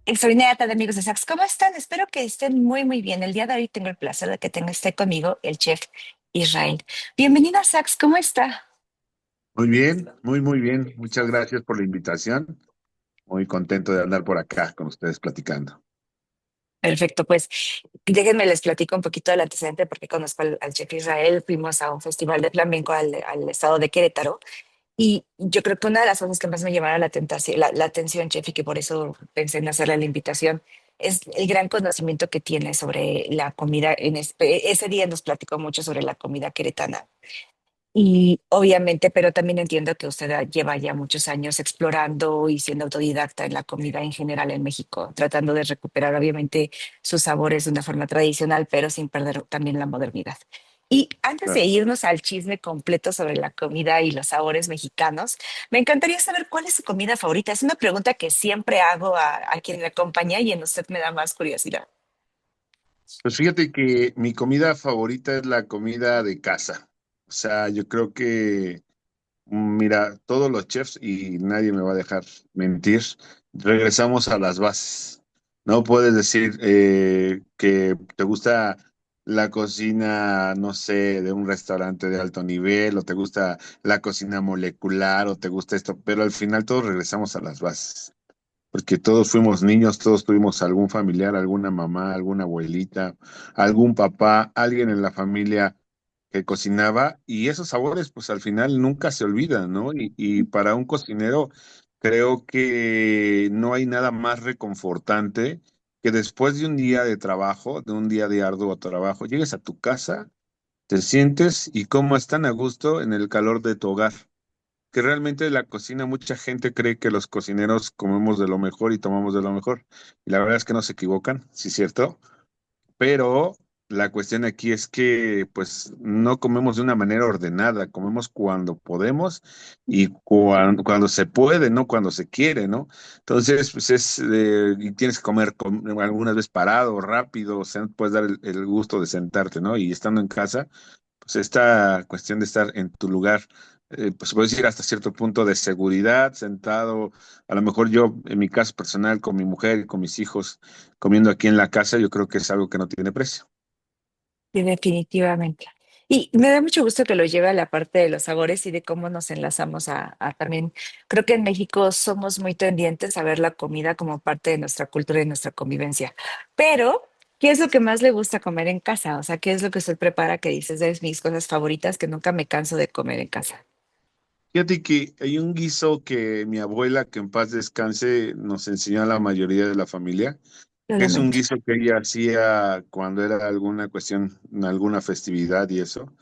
Extraordinaria tarde, amigos de Saks. ¿Cómo están? Espero que estén muy, muy bien. El día de hoy tengo el placer de que esté conmigo el chef Israel. Bienvenida a Saks, ¿cómo está? Muy bien, muy bien. Muchas gracias por la invitación. Muy contento de andar por acá con ustedes platicando. Perfecto, pues déjenme les platico un poquito del antecedente porque conozco al chef Israel. Fuimos a un festival de flamenco al estado de Querétaro y yo creo que una de las cosas que más me llamaron la atención, chef, y que por eso pensé en hacerle la invitación, es el gran conocimiento que tiene sobre la comida. Ese día nos platicó mucho sobre la comida queretana. Y obviamente, pero también entiendo que usted lleva ya muchos años explorando y siendo autodidacta en la comida en general en México, tratando de recuperar obviamente sus sabores de una forma tradicional, pero sin perder también la modernidad. Y antes de Claro. irnos al chisme completo sobre la comida y los sabores mexicanos, me encantaría saber cuál es su comida favorita. Es una pregunta que siempre hago a quien me acompaña y en usted me da más curiosidad. Pues fíjate que mi comida favorita es la comida de casa. O sea, yo creo que, mira, todos los chefs, y nadie me va a dejar mentir, regresamos a las bases. No puedes decir que te gusta la cocina, no sé, de un restaurante de alto nivel, o te gusta la cocina molecular, o te gusta esto, pero al final todos regresamos a las bases. Porque todos fuimos niños, todos tuvimos algún familiar, alguna mamá, alguna abuelita, algún papá, alguien en la familia que cocinaba, y esos sabores pues al final nunca se olvidan, ¿no? Y para un cocinero creo que no hay nada más reconfortante que después de un día de trabajo, de un día de arduo trabajo, llegues a tu casa, te sientes y comas tan a gusto en el calor de tu hogar, que realmente la cocina, mucha gente cree que los cocineros comemos de lo mejor y tomamos de lo mejor. Y la verdad es que no se equivocan, sí es cierto, pero la cuestión aquí es que pues no comemos de una manera ordenada, comemos cuando podemos y cuando se puede, no cuando se quiere, ¿no? Entonces, pues y tienes que comer algunas veces parado, rápido, o sea, puedes dar el gusto de sentarte, ¿no? Y estando en casa pues esta cuestión de estar en tu lugar, pues se puede decir hasta cierto punto de seguridad, sentado, a lo mejor yo en mi caso personal con mi mujer y con mis hijos comiendo aquí en la casa, yo creo que es algo que no tiene precio. Sí, definitivamente. Y me da mucho gusto que lo lleve a la parte de los sabores y de cómo nos enlazamos a también. Creo que en México somos muy tendientes a ver la comida como parte de nuestra cultura y nuestra convivencia. Pero, ¿qué es lo que más le gusta comer en casa? O sea, ¿qué es lo que usted prepara que dices de mis cosas favoritas que nunca me canso de comer en casa? Fíjate que hay un guiso que mi abuela, que en paz descanse, nos enseñó a la mayoría de la familia, Lo que es un lamento. guiso que ella hacía cuando era alguna cuestión, alguna festividad y eso.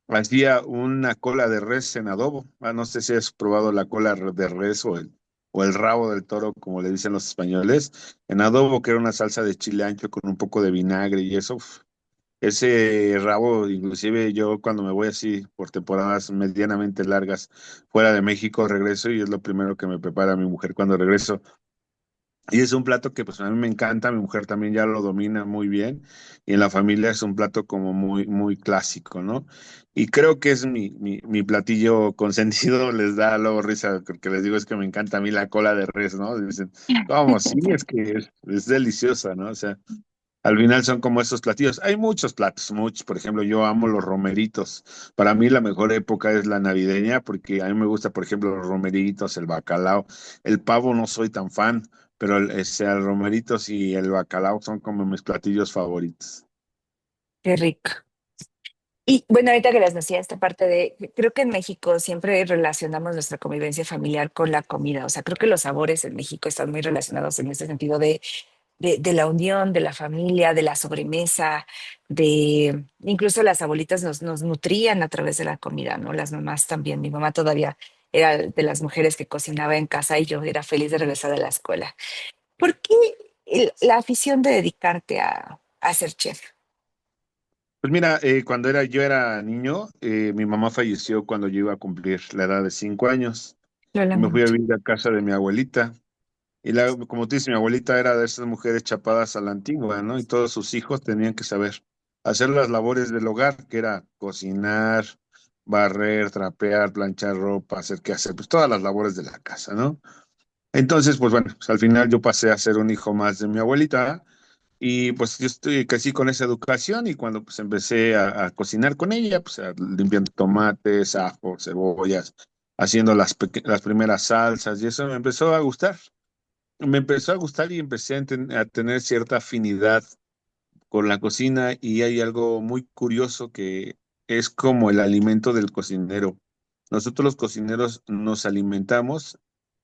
Hacía una cola de res en adobo. No sé si has probado la cola de res o el rabo del toro, como le dicen los españoles, en adobo, que era una salsa de chile ancho con un poco de vinagre y eso. Ese rabo, inclusive yo cuando me voy así por temporadas medianamente largas fuera de México, regreso y es lo primero que me prepara mi mujer cuando regreso. Y es un plato que pues a mí me encanta, mi mujer también ya lo domina muy bien y en la familia es un plato como muy clásico, ¿no? Y creo que es mi platillo consentido, les da luego risa porque les digo es que me encanta a mí la cola de res, ¿no? Y dicen, ¿cómo? Sí, es que es deliciosa, ¿no? O sea, al final son como esos platillos. Hay muchos platos, muchos. Por ejemplo, yo amo los romeritos. Para mí la mejor época es la navideña porque a mí me gusta, por ejemplo, los romeritos, el bacalao. El pavo no soy tan fan, pero el romeritos y el bacalao son como mis platillos favoritos. Qué rico. Y bueno, ahorita que les decía esta parte creo que en México siempre relacionamos nuestra convivencia familiar con la comida. O sea, creo que los sabores en México están muy relacionados en este sentido de la unión, de la familia, de la sobremesa, incluso las abuelitas nos nutrían a través de la comida, ¿no? Las mamás también. Mi mamá todavía era de las mujeres que cocinaba en casa y yo era feliz de regresar de la escuela. ¿Por qué la afición de dedicarte a ser chef? Pues mira, cuando yo era niño, mi mamá falleció cuando yo iba a cumplir la edad de 5 años Lo y me fui a lamento. vivir a casa de mi abuelita. Y como tú dices, mi abuelita era de esas mujeres chapadas a la antigua, ¿no? Y todos sus hijos tenían que saber hacer las labores del hogar, que era cocinar, barrer, trapear, planchar ropa, hacer qué hacer, pues todas las labores de la casa, ¿no? Entonces, pues bueno, pues al final yo pasé a ser un hijo más de mi abuelita y pues yo crecí con esa educación y cuando pues empecé a cocinar con ella, pues limpiando tomates, ajo, cebollas, haciendo las primeras salsas y eso me empezó a gustar. Me empezó a gustar y empecé a tener cierta afinidad con la cocina y hay algo muy curioso que es como el alimento del cocinero. Nosotros los cocineros nos alimentamos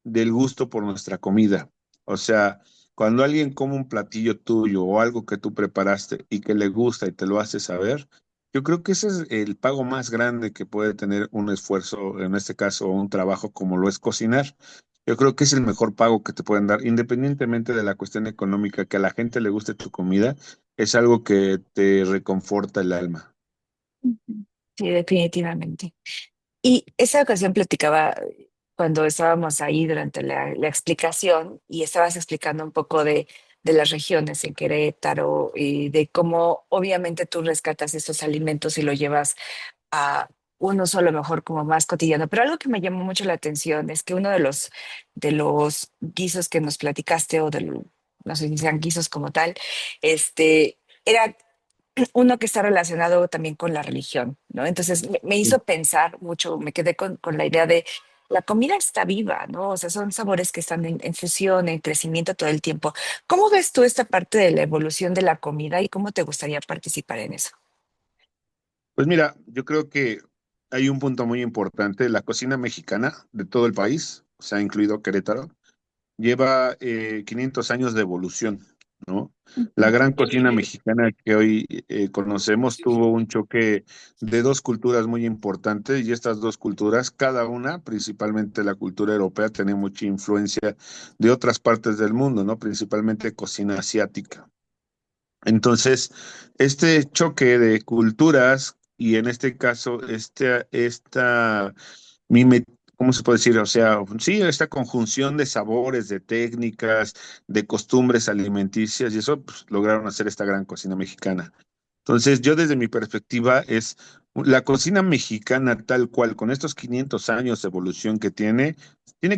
del gusto por nuestra comida. O sea, cuando alguien come un platillo tuyo o algo que tú preparaste y que le gusta y te lo hace saber, yo creo que ese es el pago más grande que puede tener un esfuerzo, en este caso un trabajo como lo es cocinar. Yo creo que es el mejor pago que te pueden dar, independientemente de la cuestión económica, que a la gente le guste tu comida es algo que te reconforta el alma. Ujú. Sí, definitivamente. Y esa ocasión platicaba cuando estábamos ahí durante la explicación y estabas explicando un poco de las regiones en Querétaro y de cómo obviamente tú rescatas estos alimentos y lo llevas a uno solo mejor como más cotidiano. Pero algo que me llamó mucho la atención es que uno de los guisos que nos platicaste no sé si sean guisos como tal, era uno que está relacionado también con la religión, ¿no? Entonces me hizo pensar mucho, me quedé con la idea de la comida está viva, ¿no? O sea, son sabores que están en fusión, en crecimiento todo el tiempo. ¿Cómo ves tú esta parte de la evolución de la comida y cómo te gustaría participar en eso? Pues mira, yo creo que hay un punto muy importante. La cocina mexicana de todo el país, o sea, incluido Querétaro, lleva 500 años de evolución, ¿no? La Ujú. gran cocina mexicana que hoy conocemos tuvo un choque de dos culturas muy importantes y estas dos culturas, cada una, principalmente la cultura europea, tiene mucha influencia de otras partes del mundo, ¿no? Principalmente cocina asiática. Entonces, este choque de culturas y en este caso, mime- ¿cómo se puede decir? O sea, sí, esta conjunción de sabores, de técnicas, de costumbres alimenticias y eso pues, lograron hacer esta gran cocina mexicana. Entonces, yo desde mi perspectiva es la cocina mexicana tal cual, con estos 500 años de evolución que tiene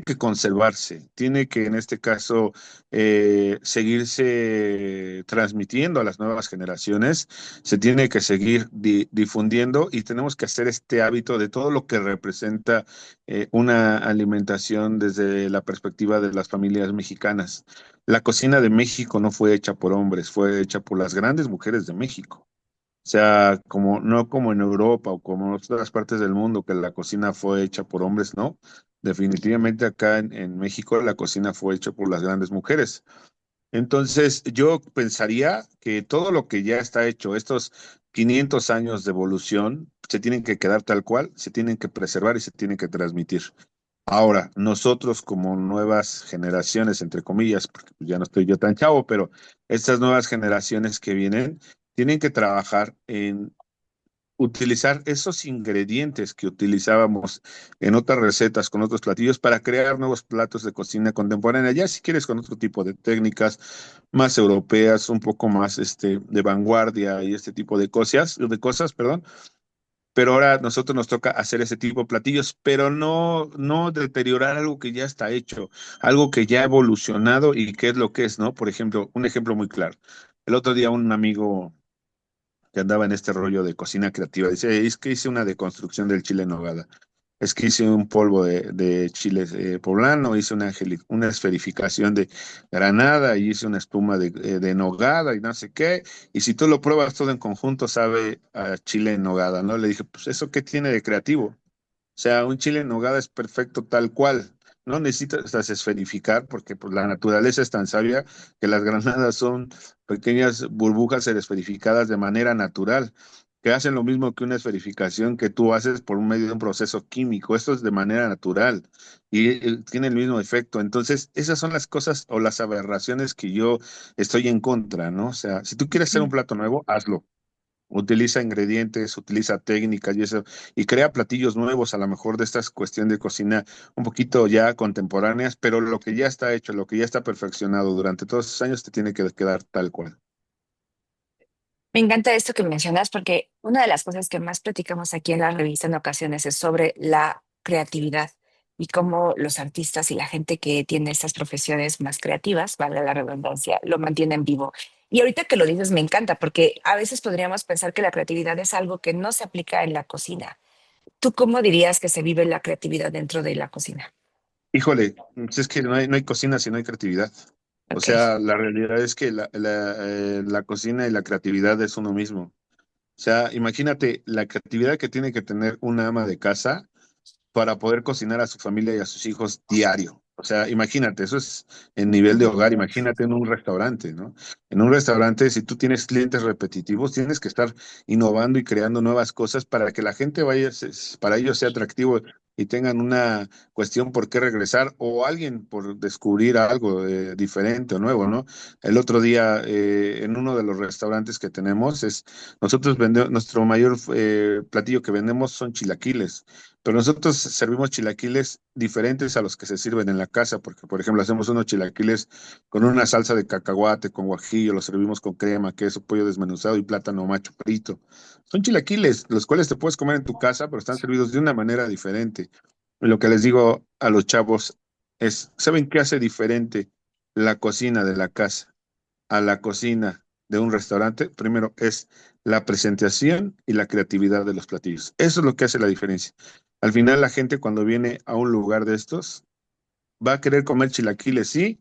que conservarse, tiene que en este caso seguirse transmitiendo a las nuevas generaciones, se tiene que seguir difundiendo y tenemos que hacer este hábito de todo lo que representa una alimentación desde la perspectiva de las familias mexicanas. La cocina de México no fue hecha por hombres, fue hecha por las grandes mujeres de México. O sea, como, no como en Europa o como en otras partes del mundo, que la cocina fue hecha por hombres, no. Definitivamente acá en México la cocina fue hecha por las grandes mujeres. Entonces, yo pensaría que todo lo que ya está hecho, estos 500 años de evolución, se tienen que quedar tal cual, se tienen que preservar y se tienen que transmitir. Ahora, nosotros como nuevas generaciones, entre comillas, porque ya no estoy yo tan chavo, pero estas nuevas generaciones que vienen, tienen que trabajar en utilizar esos ingredientes que utilizábamos en otras recetas con otros platillos para crear nuevos platos de cocina contemporánea, ya si quieres con otro tipo de técnicas más europeas, un poco más de vanguardia y este tipo de cosas, perdón. Pero ahora a nosotros nos toca hacer ese tipo de platillos, pero no deteriorar algo que ya está hecho, algo que ya ha evolucionado y qué es lo que es, ¿no? Por ejemplo, un ejemplo muy claro. El otro día un amigo que andaba en este rollo de cocina creativa. Dice, es que hice una deconstrucción del chile en nogada. Es que hice un polvo de chile poblano, hice una esferificación de granada y hice una espuma de nogada y no sé qué. Y si tú lo pruebas todo en conjunto, sabe a chile en nogada, ¿no? Le dije, pues eso qué tiene de creativo. O sea, un chile en nogada es perfecto tal cual. No necesitas esferificar porque pues, la naturaleza es tan sabia que las granadas son pequeñas burbujas esferificadas de manera natural, que hacen lo mismo que una esferificación que tú haces por un medio de un proceso químico. Esto es de manera natural y tiene el mismo efecto. Entonces, esas son las cosas o las aberraciones que yo estoy en contra, ¿no? O sea, si tú quieres hacer un plato nuevo, hazlo. Utiliza ingredientes, utiliza técnicas y eso, y crea platillos nuevos, a lo mejor de estas cuestión de cocina un poquito ya contemporáneas, pero lo que ya está hecho, lo que ya está perfeccionado durante todos esos años te tiene que quedar tal cual. Me encanta esto que mencionas porque una de las cosas que más platicamos aquí en la revista en ocasiones es sobre la creatividad. y cómo los artistas y la gente que tiene estas profesiones más creativas, valga la redundancia, lo mantienen vivo. Y ahorita que lo dices me encanta porque a veces podríamos pensar que la creatividad es algo que no se aplica en la cocina. ¿Tú cómo dirías que se vive la creatividad dentro de la cocina? Híjole, pues es que no hay cocina si no hay creatividad. O Ok. sea, la realidad es que la cocina y la creatividad es uno mismo. O sea, imagínate la creatividad que tiene que tener una ama de casa para poder cocinar a su familia y a sus hijos diario. O sea, imagínate, eso es en nivel de hogar, imagínate en un restaurante, ¿no? En un restaurante, si tú tienes clientes repetitivos, tienes que estar innovando y creando nuevas cosas para que la gente vaya, para ellos sea atractivo y tengan una cuestión por qué regresar o alguien por descubrir algo diferente o nuevo, ¿no? El otro día, en uno de los restaurantes que tenemos, nosotros vendemos, nuestro mayor platillo que vendemos son chilaquiles. Pero nosotros servimos chilaquiles diferentes a los que se sirven en la casa, porque, por ejemplo, hacemos unos chilaquiles con una salsa de cacahuate, con guajillo, los servimos con crema, queso, pollo desmenuzado y plátano macho frito. Son chilaquiles, los cuales te puedes comer en tu casa, pero están servidos de una manera diferente. Y lo que les digo a los chavos es, ¿saben qué hace diferente la cocina de la casa a la cocina de un restaurante? Primero es la presentación y la creatividad de los platillos. Eso es lo que hace la diferencia. Al final la gente cuando viene a un lugar de estos va a querer comer chilaquiles, sí,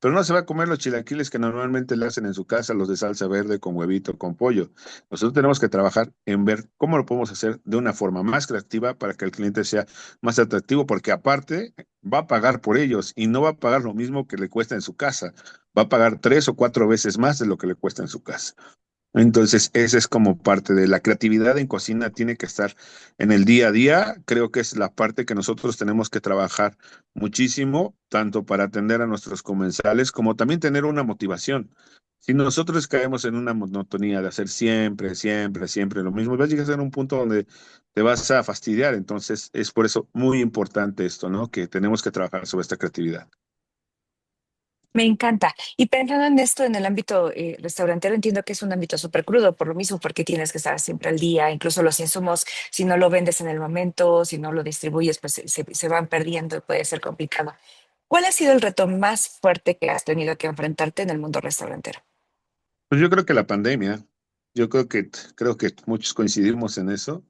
pero no se va a comer los chilaquiles que normalmente le hacen en su casa, los de salsa verde con huevito, con pollo. Nosotros tenemos que trabajar en ver cómo lo podemos hacer de una forma más creativa para que el cliente sea más atractivo, porque aparte va a pagar por ellos y no va a pagar lo mismo que le cuesta en su casa, va a pagar 3 o 4 veces más de lo que le cuesta en su casa. Entonces, esa es como parte de la creatividad en cocina, tiene que estar en el día a día. Creo que es la parte que nosotros tenemos que trabajar muchísimo, tanto para atender a nuestros comensales como también tener una motivación. Si nosotros caemos en una monotonía de hacer siempre, siempre, siempre lo mismo, vas a llegar a un punto donde te vas a fastidiar. Entonces, es por eso muy importante esto, ¿no? Que tenemos que trabajar sobre esta creatividad. Me encanta. Y pensando en esto, en el ámbito restaurantero, entiendo que es un ámbito súper crudo, por lo mismo, porque tienes que estar siempre al día, incluso los insumos, si no lo vendes en el momento, si no lo distribuyes, pues se van perdiendo y puede ser complicado. ¿Cuál ha sido el reto más fuerte que has tenido que enfrentarte en el mundo restaurantero? Pues yo creo que la pandemia, creo que muchos coincidimos en eso.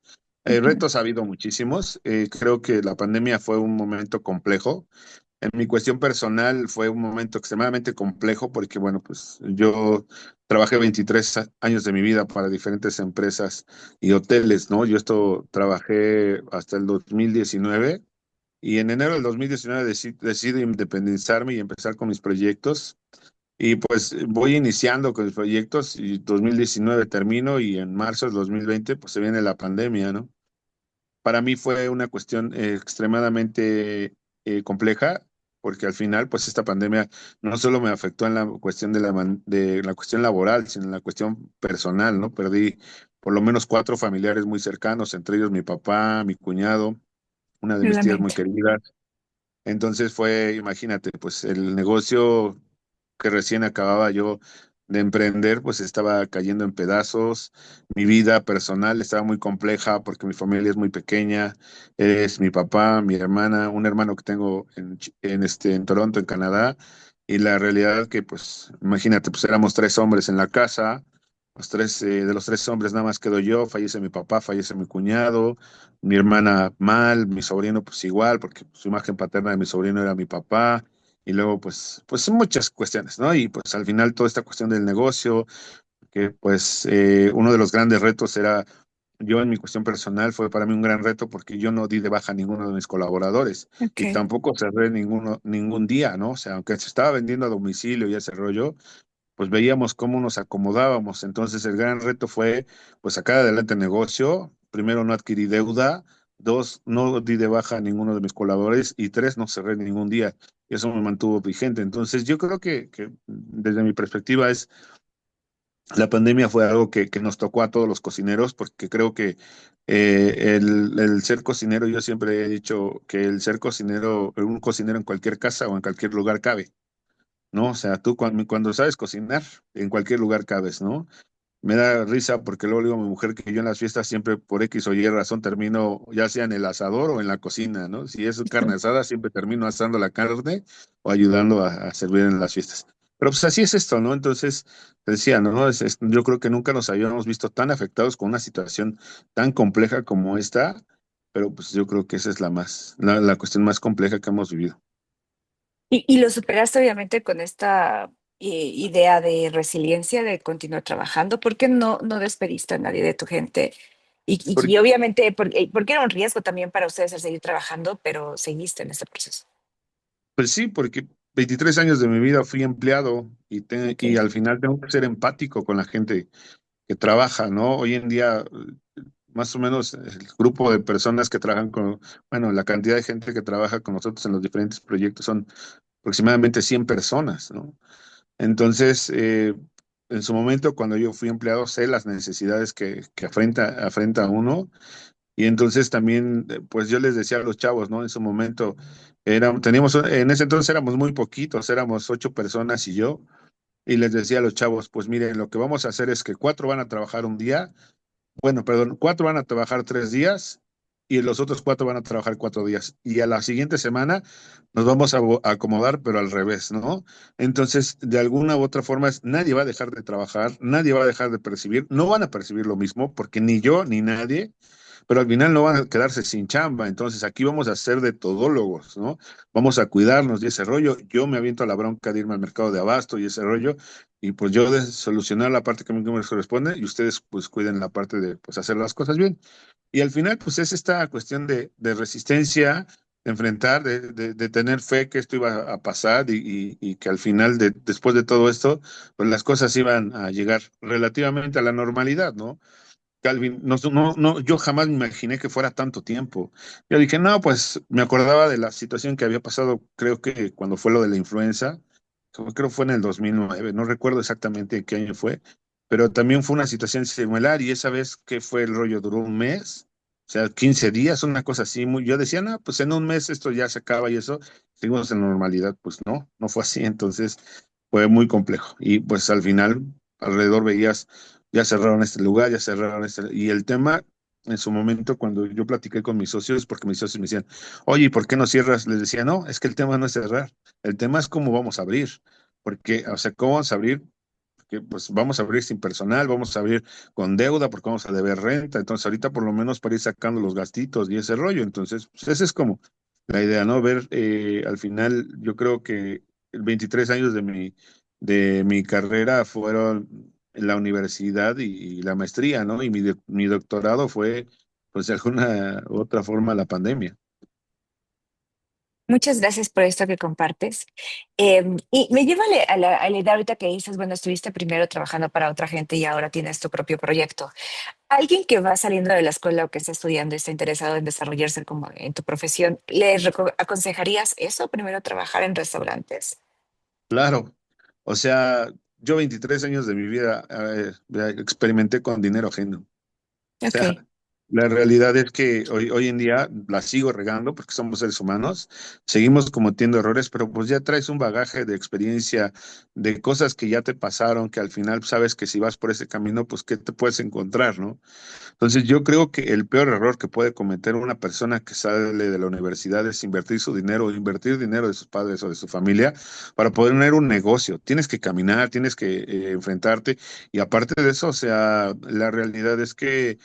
Retos ha habido muchísimos. Creo que la pandemia fue un momento complejo. En mi cuestión personal fue un momento extremadamente complejo porque, bueno, pues yo trabajé 23 años de mi vida para diferentes empresas y hoteles, ¿no? Yo esto trabajé hasta el 2019 y en enero del 2019 decido independizarme y empezar con mis proyectos. Y pues voy iniciando con los proyectos y 2019 termino y en marzo del 2020 pues se viene la pandemia, ¿no? Para mí fue una cuestión extremadamente compleja porque al final pues esta pandemia no solo me afectó en la cuestión de la cuestión laboral, sino en la cuestión personal, ¿no? Perdí por lo menos 4 familiares muy cercanos, entre ellos mi papá, mi cuñado, una de Lo mis tías muy lamento. queridas. Entonces fue, imagínate, pues el negocio que recién acababa yo de emprender, pues estaba cayendo en pedazos. Mi vida personal estaba muy compleja porque mi familia es muy pequeña. Es mi papá, mi hermana, un hermano que tengo en Toronto, en Canadá. Y la realidad que, pues, imagínate, pues éramos 3 hombres en la casa. De los 3 hombres nada más quedo yo, fallece mi papá, fallece mi cuñado, mi hermana mal, mi sobrino pues igual, porque su imagen paterna de mi sobrino era mi papá, y luego pues muchas cuestiones, ¿no? Y pues al final toda esta cuestión del negocio, que pues uno de los grandes retos era, yo en mi cuestión personal fue para mí un gran reto porque yo no di de baja a ninguno de mis colaboradores y Ok. tampoco cerré ningún día, ¿no? O sea, aunque se estaba vendiendo a domicilio y ese rollo, pues veíamos cómo nos acomodábamos. Entonces el gran reto fue pues sacar adelante el negocio. Primero, no adquirí deuda. Dos, no di de baja a ninguno de mis colaboradores. Y tres, no cerré ningún día. Y eso me mantuvo vigente. Entonces yo creo que desde mi perspectiva la pandemia fue algo que nos tocó a todos los cocineros porque creo que el ser cocinero, yo siempre he dicho que el ser cocinero, un cocinero en cualquier casa o en cualquier lugar cabe. ¿No? O sea, tú cuando sabes cocinar, en cualquier lugar cabes, ¿no? me da risa porque luego le digo a mi mujer que yo en las fiestas siempre por X o Y razón termino ya sea en el asador o en la cocina, ¿no? Si es carne asada, siempre termino asando la carne o ayudando a servir en las fiestas. Pero pues así es esto, ¿no? Entonces, te decía, ¿no? Yo creo que nunca nos habíamos visto tan afectados con una situación tan compleja como esta, pero pues yo creo que esa es la cuestión más compleja que hemos vivido. Y lo superaste obviamente con esta idea de resiliencia, de continuar trabajando. ¿Por qué no despediste a nadie de tu gente? Y obviamente, porque era un riesgo también para ustedes el seguir trabajando, pero seguiste en este proceso. Pues sí, porque 23 años de mi vida fui empleado Ok. y al final tengo que ser empático con la gente que trabaja, ¿no? Hoy en día, más o menos el grupo de personas que trabajan bueno, la cantidad de gente que trabaja con nosotros en los diferentes proyectos son aproximadamente 100 personas, ¿no? Entonces, en su momento, cuando yo fui empleado, sé las necesidades que afrenta uno y entonces también, pues yo les decía a los chavos, ¿no? En su momento, en ese entonces éramos muy poquitos, éramos 8 personas y yo, y les decía a los chavos, pues miren, lo que vamos a hacer es que 4 van a trabajar un día, bueno, perdón, 4 van a trabajar 3 días y los otros 4 van a trabajar 4 días. Y a la siguiente semana nos vamos a acomodar, pero al revés, ¿no? Entonces, de alguna u otra forma, nadie va a dejar de trabajar, nadie va a dejar de percibir, no van a percibir lo mismo, porque ni yo ni nadie, pero al final no van a quedarse sin chamba. Entonces aquí vamos a ser de todólogos, ¿no? Vamos a cuidarnos de ese rollo. Yo me aviento a la bronca de irme al mercado de abasto y ese rollo, y pues yo de solucionar la parte que a mí me corresponde y ustedes pues cuiden la parte de pues hacer las cosas bien. Y al final pues es esta cuestión de resistencia, de enfrentar, de tener fe que esto iba a pasar y que al final, después de todo esto, pues las cosas iban a llegar relativamente a la normalidad, ¿no? Calvin, yo jamás me imaginé que fuera tanto tiempo. Yo dije, no, pues me acordaba de la situación que había pasado, creo que cuando fue lo de la influenza, creo que fue en el 2009, no recuerdo exactamente en qué año fue, pero también fue una situación similar y esa vez que fue el rollo duró un mes, o sea, 15 días, una cosa así. Yo decía, no, pues en un mes esto ya se acaba y eso, seguimos en normalidad. Pues no, no fue así, entonces fue muy complejo. Y pues al final, alrededor veías ya cerraron este lugar, ya cerraron este. Y el tema, en su momento, cuando yo platiqué con mis socios, porque mis socios me decían, oye, ¿y por qué no cierras? Les decía, no, es que el tema no es cerrar, el tema es cómo vamos a abrir. Porque, o sea, ¿cómo vamos a abrir? Porque, pues vamos a abrir sin personal, vamos a abrir con deuda porque vamos a deber renta. Entonces, ahorita por lo menos para ir sacando los gastitos y ese rollo. Entonces, pues esa es como la idea, ¿no? Ver, al final, yo creo que 23 años de mi carrera fueron en la universidad y la maestría, ¿no? Y mi doctorado fue, pues de alguna u otra forma, la pandemia. Muchas gracias por esto que compartes. Y me lleva a la idea ahorita que dices, bueno, estuviste primero trabajando para otra gente y ahora tienes tu propio proyecto. Alguien que va saliendo de la escuela o que está estudiando y está interesado en desarrollarse como en tu profesión, ¿le aconsejarías eso, primero trabajar en restaurantes? Claro, o sea, yo 23 años de mi vida experimenté con dinero ajeno. O Ok. sea, la realidad es que hoy en día la sigo regando porque somos seres humanos, seguimos cometiendo errores, pero pues ya traes un bagaje de experiencia, de cosas que ya te pasaron, que al final sabes que si vas por ese camino, pues qué te puedes encontrar, ¿no? Entonces yo creo que el peor error que puede cometer una persona que sale de la universidad es invertir su dinero o invertir dinero de sus padres o de su familia para poder tener un negocio. Tienes que caminar, tienes que enfrentarte y aparte de eso, o sea, la realidad es que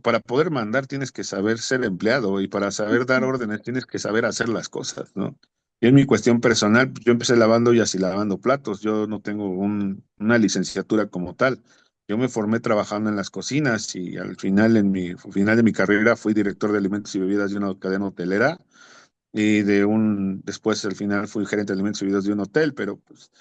para poder mandar, tienes que saber ser empleado y para saber dar órdenes, tienes que saber hacer las cosas, ¿no? Y en mi cuestión personal, pues, yo empecé lavando y así lavando platos. Yo no tengo una licenciatura como tal. Yo me formé trabajando en las cocinas y al final, final de mi carrera, fui director de alimentos y bebidas de una cadena hotelera y después al final fui gerente de alimentos y bebidas de un hotel, pero pues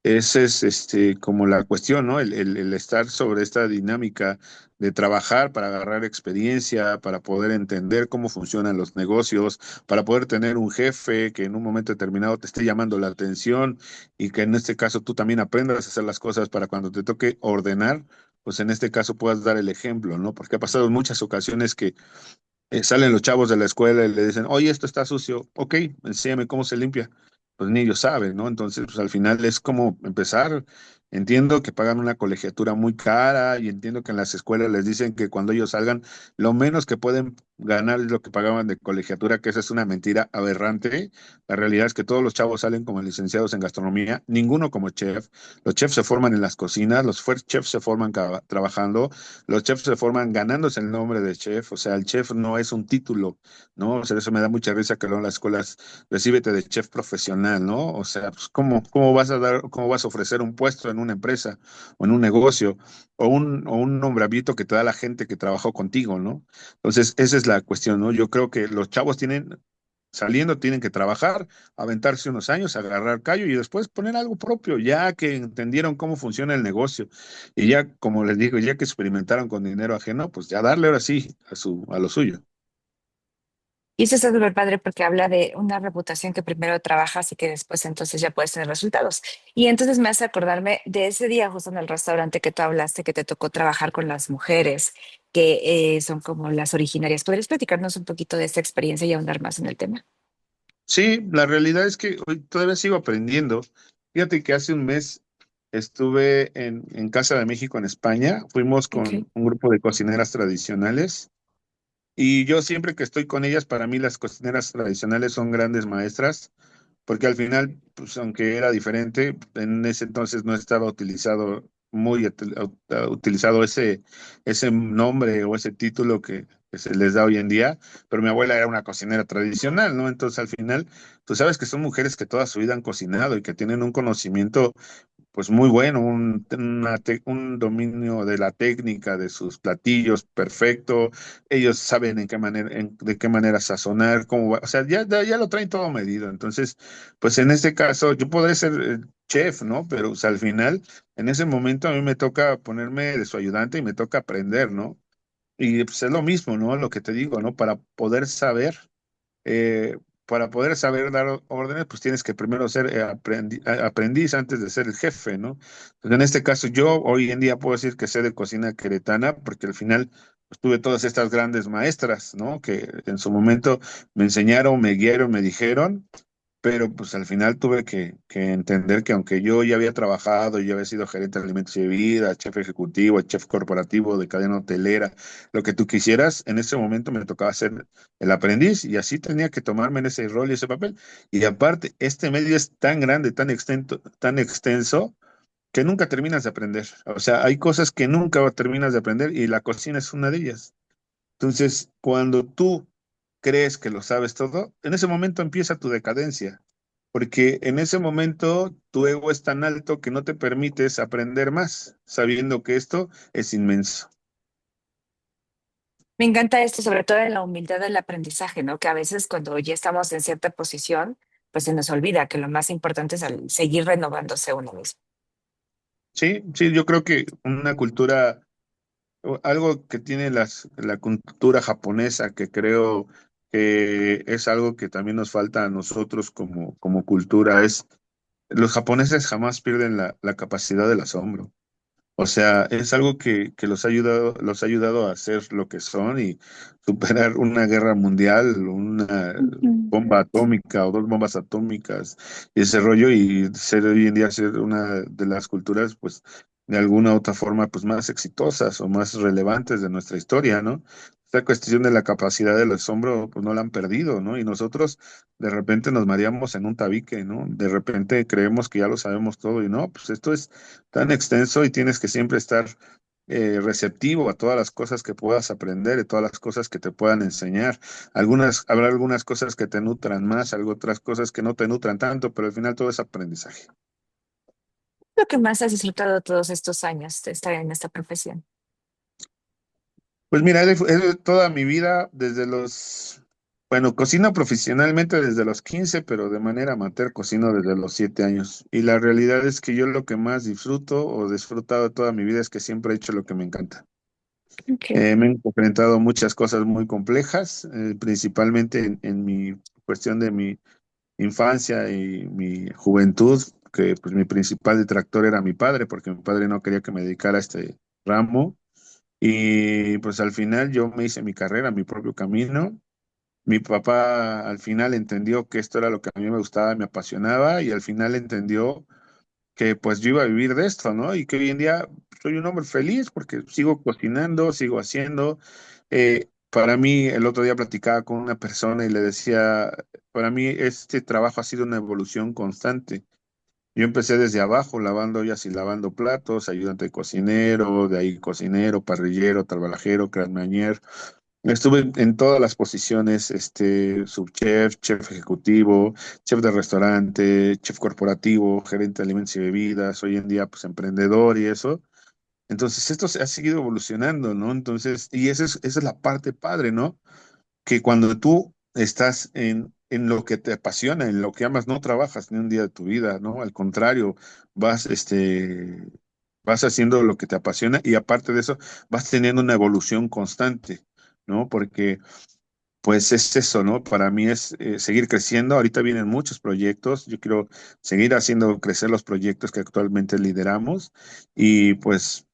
esa es como la cuestión, ¿no? El estar sobre esta dinámica de trabajar para agarrar experiencia, para poder entender cómo funcionan los negocios, para poder tener un jefe que en un momento determinado te esté llamando la atención y que en este caso tú también aprendas a hacer las cosas para cuando te toque ordenar, pues en este caso puedas dar el ejemplo, ¿no? Porque ha pasado en muchas ocasiones que salen los chavos de la escuela y le dicen, oye, esto está sucio, ok, enséñame cómo se limpia. Pues ni ellos saben, ¿no? Entonces, pues al final es como empezar Entiendo que pagan una colegiatura muy cara y entiendo que en las escuelas les dicen que cuando ellos salgan, lo menos que pueden ganar es lo que pagaban de colegiatura, que esa es una mentira aberrante. La realidad es que todos los chavos salen como licenciados en gastronomía, ninguno como chef. Los chefs se forman en las cocinas, los first chefs se forman trabajando, los chefs se forman ganándose el nombre de chef, o sea, el chef no es un título, ¿no? O sea, eso me da mucha risa que luego en las escuelas recíbete de chef profesional, ¿no? O sea, pues, ¿cómo vas a dar, cómo vas a ofrecer un puesto en una empresa o en un negocio o un nombramiento que te da la gente que trabajó contigo, ¿no? Entonces, esa es la cuestión, ¿no? Yo creo que los chavos saliendo, tienen que trabajar, aventarse unos años, agarrar callo y después poner algo propio, ya que entendieron cómo funciona el negocio y ya, como les digo, ya que experimentaron con dinero ajeno, pues ya darle ahora sí a lo suyo. Y eso está súper padre porque habla de una reputación que primero trabajas y que después entonces ya puedes tener resultados. Y entonces me hace acordarme de ese día justo en el restaurante que tú hablaste, que te tocó trabajar con las mujeres, que son como las originarias. ¿Podrías platicarnos un poquito de esta experiencia y ahondar más en el tema? Sí, la realidad es que hoy todavía sigo aprendiendo. Fíjate que hace un mes estuve en Casa de México, en España. Fuimos Ok. con un grupo de cocineras tradicionales y yo siempre que estoy con ellas, para mí las cocineras tradicionales son grandes maestras, porque al final, pues aunque era diferente, en ese entonces no estaba utilizado ese nombre o ese título que se les da hoy en día, pero mi abuela era una cocinera tradicional, ¿no? Entonces al final, tú sabes que son mujeres que toda su vida han cocinado y que tienen un conocimiento pues muy bueno, un dominio de la técnica de sus platillos perfecto. Ellos saben en qué manera, de qué manera sazonar, cómo va, o sea, ya lo traen todo medido. Entonces, pues en este caso, yo podré ser chef, ¿no? Pero o sea, al final, en ese momento a mí me toca ponerme de su ayudante y me toca aprender, ¿no? Y pues es lo mismo, ¿no? Lo que te digo, ¿no? Eh, para poder saber dar órdenes, pues tienes que primero ser aprendiz antes de ser el jefe, ¿no? Entonces, en este caso, yo hoy en día puedo decir que sé de cocina queretana, porque al final pues, tuve todas estas grandes maestras, ¿no? Que en su momento me enseñaron, me guiaron, me dijeron, pero pues al final tuve que entender que aunque yo ya había trabajado, ya había sido gerente de alimentos y bebidas, chef ejecutivo, chef corporativo de cadena hotelera, lo que tú quisieras, en ese momento me tocaba ser el aprendiz y así tenía que tomarme en ese rol y ese papel. Y aparte, este medio es tan grande, tan extenso, que nunca terminas de aprender. O sea, hay cosas que nunca terminas de aprender y la cocina es una de ellas. Entonces, cuando tú crees que lo sabes todo, en ese momento empieza tu decadencia, porque en ese momento tu ego es tan alto que no te permites aprender más, sabiendo que esto es inmenso. Me encanta esto, sobre todo en la humildad del aprendizaje, ¿no? Que a veces cuando ya estamos en cierta posición, pues se nos olvida que lo más importante es seguir renovándose uno mismo. Sí, sí, yo creo que una cultura, o algo que tiene la cultura japonesa, que creo que es algo que también nos falta a nosotros como cultura, es los japoneses jamás pierden la capacidad del asombro. O sea, es algo que los ha ayudado a ser lo que son y superar una guerra mundial, una Ujú. bomba atómica o dos bombas atómicas y ese rollo y ser hoy en día ser una de las culturas, pues, de alguna u otra forma, pues, más exitosas o más relevantes de nuestra historia, ¿no? Esta cuestión de la capacidad del asombro, pues, no la han perdido, ¿no? Y nosotros de repente nos mareamos en un tabique, ¿no? De repente creemos que ya lo sabemos todo y no, pues esto es tan extenso y tienes que siempre estar receptivo a todas las cosas que puedas aprender y todas las cosas que te puedan enseñar. Habrá algunas cosas que te nutran más, algo otras cosas que no te nutran tanto, pero al final todo es aprendizaje. Lo que más has disfrutado todos estos años de estar en esta profesión. Pues mira, toda mi vida, bueno, cocino profesionalmente desde los 15, pero de manera amateur cocino desde los 7 años. Y la realidad es que yo lo que más disfruto o disfrutado toda mi vida es que siempre he hecho lo que me encanta. Ok. Me he enfrentado a muchas cosas muy complejas, principalmente en mi cuestión de mi infancia y mi juventud, que pues mi principal detractor era mi padre, porque mi padre no quería que me dedicara a este ramo. Y pues al final yo me hice mi carrera, mi propio camino. Mi papá al final entendió que esto era lo que a mí me gustaba, me apasionaba y al final entendió que pues yo iba a vivir de esto, ¿no? Y que hoy en día soy un hombre feliz porque sigo cocinando, sigo haciendo. Para mí, el otro día platicaba con una persona y le decía, para mí este trabajo ha sido una evolución constante. Yo empecé desde abajo, lavando ollas y lavando platos, ayudante de cocinero, de ahí cocinero, parrillero, tabalajero, cremañer. Estuve en todas las posiciones, subchef, chef ejecutivo, chef de restaurante, chef corporativo, gerente de alimentos y bebidas, hoy en día pues emprendedor y eso. Entonces esto se ha seguido evolucionando, ¿no? Entonces, y esa es la parte padre, ¿no? Que cuando tú estás en lo que te apasiona, en lo que amas, no trabajas ni un día de tu vida, ¿no? Al contrario, vas, vas haciendo lo que te apasiona y aparte de eso, vas teniendo una evolución constante, ¿no? Porque pues es eso, ¿no? Para mí es seguir creciendo. Ahorita vienen muchos proyectos. Yo quiero seguir haciendo crecer los proyectos que actualmente lideramos. Y pues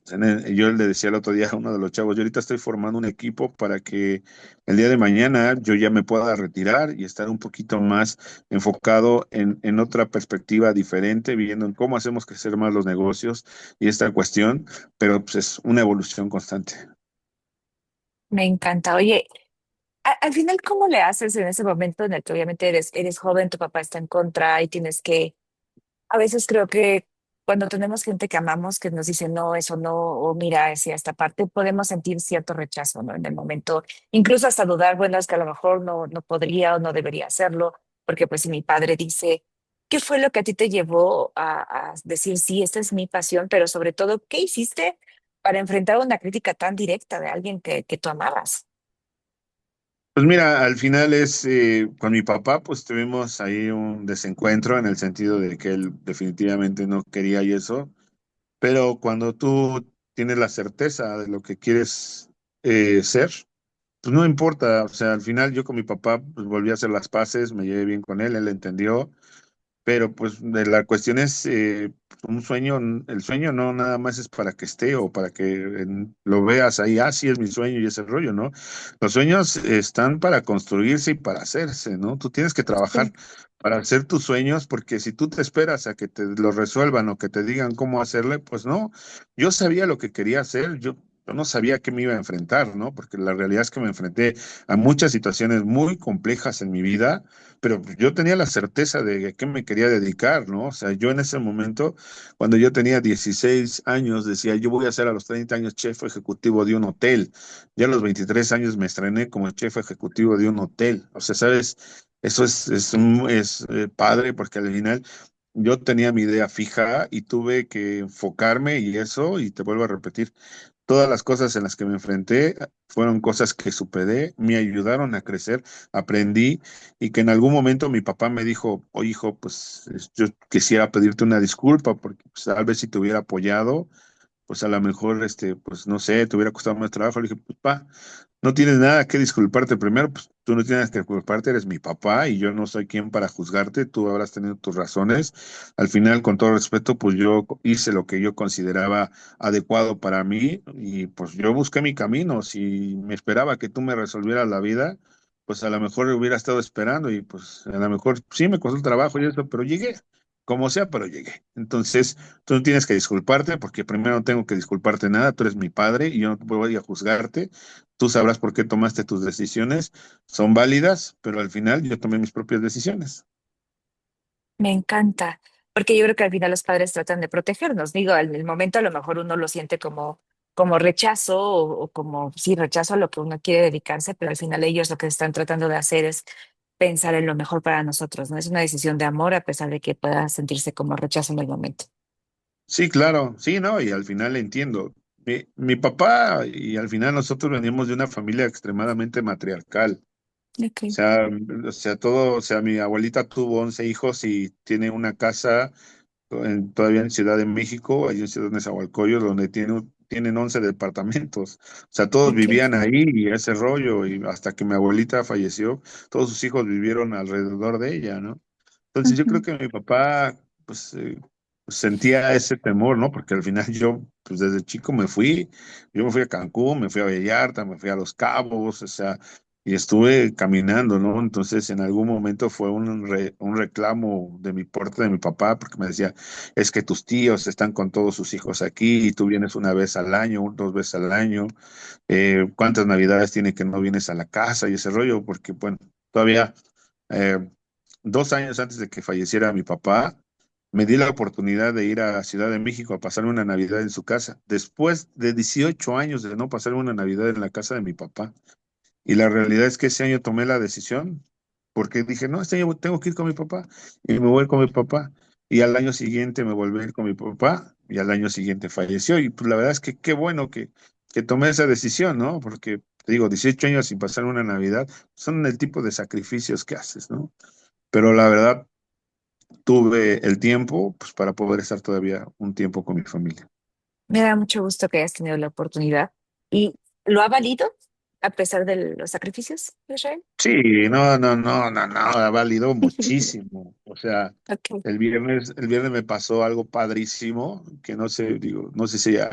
yo le decía el otro día a uno de los chavos, yo ahorita estoy formando un equipo para que el día de mañana yo ya me pueda retirar y estar un poquito más enfocado en otra perspectiva diferente, viendo en cómo hacemos crecer más los negocios y esta cuestión, pero pues es una evolución constante. Me encanta. Oye, al final, ¿cómo le haces en ese momento en el que obviamente eres joven, tu papá está en contra y tienes que, a veces creo que cuando tenemos gente que amamos que nos dice no, eso no, o mira hacia esta parte, podemos sentir cierto rechazo, ¿no? En el momento, incluso hasta dudar, bueno, es que a lo mejor no podría o no debería hacerlo, porque pues si mi padre dice, ¿qué fue lo que a ti te llevó a decir, sí, esta es mi pasión, pero sobre todo, ¿qué hiciste para enfrentar una crítica tan directa de alguien que tú amabas? Pues mira, al final con mi papá, pues tuvimos ahí un desencuentro en el sentido de que él definitivamente no quería y eso, pero cuando tú tienes la certeza de lo que quieres ser, pues no importa, o sea, al final yo con mi papá pues volví a hacer las paces, me llevé bien con él, él entendió, pero pues la cuestión es un sueño, el sueño no nada más es para que esté o para que lo veas ahí, ah, sí es mi sueño y ese rollo, ¿no? Los sueños están para construirse y para hacerse, ¿no? Tú tienes que trabajar Sí. para hacer tus sueños porque si tú te esperas a que te lo resuelvan o que te digan cómo hacerle, pues no, yo sabía lo que quería hacer, yo no sabía a qué me iba a enfrentar, ¿no? Porque la realidad es que me enfrenté a muchas situaciones muy complejas en mi vida, pero yo tenía la certeza de a qué me quería dedicar, ¿no? O sea, yo en ese momento, cuando yo tenía 16 años, decía, yo voy a ser a los 30 años chef ejecutivo de un hotel. Ya a los 23 años me estrené como chef ejecutivo de un hotel. O sea, ¿sabes? Eso es padre porque al final yo tenía mi idea fija y tuve que enfocarme y eso, y te vuelvo a repetir, todas las cosas en las que me enfrenté fueron cosas que superé, me ayudaron a crecer, aprendí y que en algún momento mi papá me dijo, oh hijo, pues yo quisiera pedirte una disculpa porque pues, tal vez si te hubiera apoyado, pues a lo mejor, pues no sé, te hubiera costado más trabajo. Le dije, pues pa, no tienes nada que disculparte primero, pues tú no tienes que disculparte, eres mi papá y yo no soy quien para juzgarte, tú habrás tenido tus razones. Al final, con todo respeto, pues yo hice lo que yo consideraba adecuado para mí y pues yo busqué mi camino. Si me esperaba que tú me resolvieras la vida, pues a lo mejor hubiera estado esperando y pues a lo mejor sí me costó el trabajo y eso, pero llegué. Como sea, pero llegué. Entonces, tú no tienes que disculparte porque primero no tengo que disculparte nada, tú eres mi padre y yo no voy a juzgarte. Tú sabrás por qué tomaste tus decisiones, son válidas, pero al final yo tomé mis propias decisiones. Me encanta, porque yo creo que al final los padres tratan de protegernos. Digo, en el momento a lo mejor uno lo siente como rechazo o como, sí, rechazo a lo que uno quiere dedicarse, pero al final ellos lo que están tratando de hacer es pensar en lo mejor para nosotros, ¿no? Es una decisión de amor a pesar de que pueda sentirse como rechazo en el momento. Sí, claro, sí, ¿no? Y al final entiendo. Mi papá y al final nosotros venimos de una familia extremadamente matriarcal. O Ok. sea, o sea, mi abuelita tuvo 11 hijos y tiene una casa todavía en Ciudad de México, ahí en Ciudad de Nezahualcóyotl, donde tienen 11 departamentos. O sea, todos Ok. vivían ahí y ese rollo, y hasta que mi abuelita falleció, todos sus hijos vivieron alrededor de ella, ¿no? Entonces yo creo Ujú. que mi papá, pues, sentía ese temor, ¿no? Porque al final yo, pues desde chico yo me fui a Cancún, me fui a Vallarta, me fui a Los Cabos, o sea, y estuve caminando, ¿no? Entonces en algún momento fue un reclamo de mi parte de mi papá, porque me decía, es que tus tíos están con todos sus hijos aquí y tú vienes una vez al año, dos veces al año, ¿cuántas navidades tiene que no vienes a la casa y ese rollo? Porque, bueno, todavía 2 años antes de que falleciera mi papá, me di la oportunidad de ir a Ciudad de México a pasar una Navidad en su casa, después de 18 años de no pasar una Navidad en la casa de mi papá. Y la realidad es que ese año tomé la decisión, porque dije, no, este año tengo que ir con mi papá, y me voy con mi papá. Y al año siguiente me volví a ir con mi papá, y al año siguiente falleció. Y pues la verdad es que qué bueno que tomé esa decisión, ¿no? Porque, te digo, 18 años sin pasar una Navidad son el tipo de sacrificios que haces, ¿no? Pero la verdad, tuve el tiempo, pues, para poder estar todavía un tiempo con mi familia. Me da mucho gusto que hayas tenido la oportunidad. ¿Y lo ha valido a pesar de los sacrificios, Israel? Sí, no, ha valido muchísimo. O sea, Ok. el viernes me pasó algo padrísimo, que no sé, digo, no sé si ya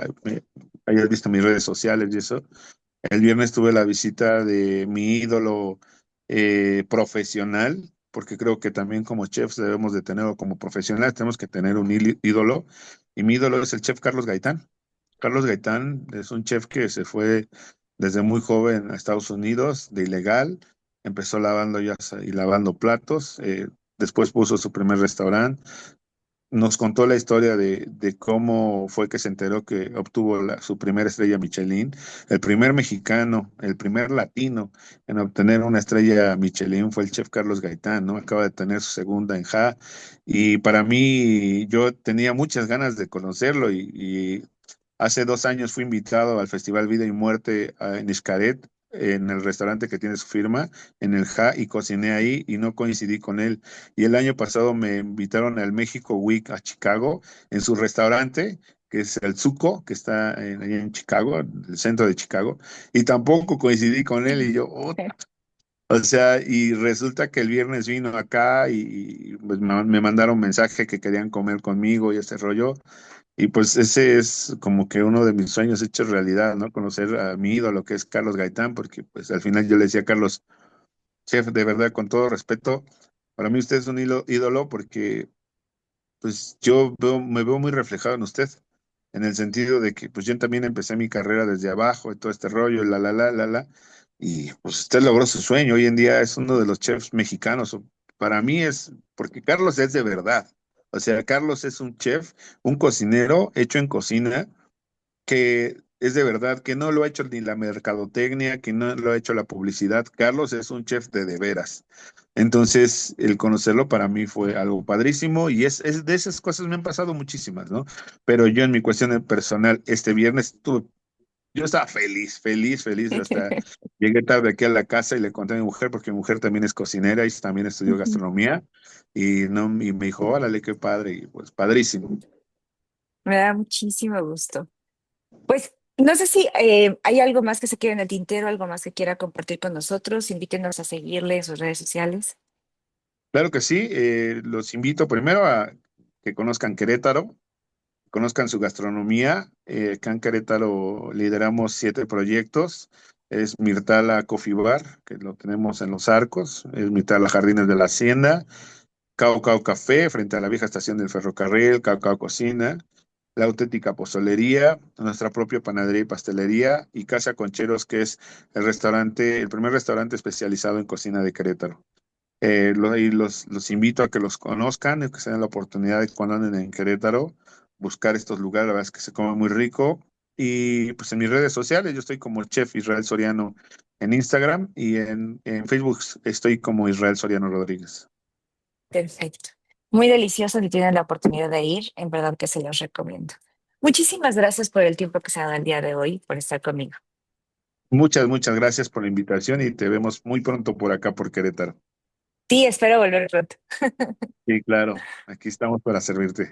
hayas visto mis redes sociales y eso. El viernes tuve la visita de mi ídolo profesional, porque creo que también como chefs debemos de tener, o como profesionales tenemos que tener un ídolo, y mi ídolo es el chef Carlos Gaitán. Carlos Gaitán es un chef que se fue desde muy joven a Estados Unidos de ilegal, empezó lavando ya y lavando platos, después puso su primer restaurante, nos contó la historia de cómo fue que se enteró que obtuvo su primera estrella Michelin, el primer mexicano, el primer latino en obtener una estrella Michelin fue el chef Carlos Gaitán, ¿no? Acaba de tener su segunda en Ja, y para mí yo tenía muchas ganas de conocerlo y hace 2 años fui invitado al Festival Vida y Muerte en Xcaret, en el restaurante que tiene su firma, en el Ja, y cociné ahí y no coincidí con él. Y el año pasado me invitaron al México Week a Chicago, en su restaurante, que es el Zuco, que está allá en Chicago, el centro de Chicago, y tampoco coincidí con él y yo, "Oh". O sea, y resulta que el viernes vino acá y, pues, me mandaron mensaje que querían comer conmigo y ese rollo. Y pues ese es como que uno de mis sueños hechos realidad, ¿no? Conocer a mi ídolo, que es Carlos Gaitán, porque pues al final yo le decía a Carlos, chef, de verdad, con todo respeto, para mí usted es un ídolo porque pues me veo muy reflejado en usted, en el sentido de que pues yo también empecé mi carrera desde abajo y todo este rollo, y pues usted logró su sueño, hoy en día es uno de los chefs mexicanos, para mí es, porque Carlos es de verdad, o sea, Carlos es un chef, un cocinero hecho en cocina, que es de verdad, que no lo ha hecho ni la mercadotecnia, que no lo ha hecho la publicidad. Carlos es un chef de veras. Entonces, el conocerlo para mí fue algo padrísimo y es de esas cosas me han pasado muchísimas, ¿no? Pero yo en mi cuestión personal, este viernes yo estaba feliz, feliz, feliz. Hasta llegué tarde aquí a la casa y le conté a mi mujer, porque mi mujer también es cocinera y también estudió gastronomía. Y, no, y me dijo, órale, qué padre, y pues padrísimo. Me da muchísimo gusto. Pues no sé si hay algo más que se quede en el tintero, algo más que quiera compartir con nosotros. Invítenos a seguirle en sus redes sociales. Claro que sí, los invito primero a que conozcan Querétaro, conozcan su gastronomía. Acá en Querétaro lideramos 7 proyectos. Es Mirtala Coffee Bar, que lo tenemos en Los Arcos, es Mirtala Jardines de la Hacienda, Cao Cao Café, frente a la vieja estación del ferrocarril, Cao Cao Cocina, La Auténtica Pozolería, nuestra propia panadería y pastelería, y Casa Concheros, que es el primer restaurante especializado en cocina de Querétaro. Y los invito a que los conozcan, que se den la oportunidad de cuando anden en Querétaro, buscar estos lugares, la verdad es que se come muy rico. Y pues en mis redes sociales, yo estoy como Chef Israel Soriano en Instagram y en Facebook estoy como Israel Soriano Rodríguez. Perfecto. Muy delicioso si tienen la oportunidad de ir. En verdad que se los recomiendo. Muchísimas gracias por el tiempo que se ha dado el día de hoy, por estar conmigo. Muchas, muchas gracias por la invitación y te vemos muy pronto por acá, por Querétaro. Sí, espero volver pronto. Sí, claro, aquí estamos para servirte.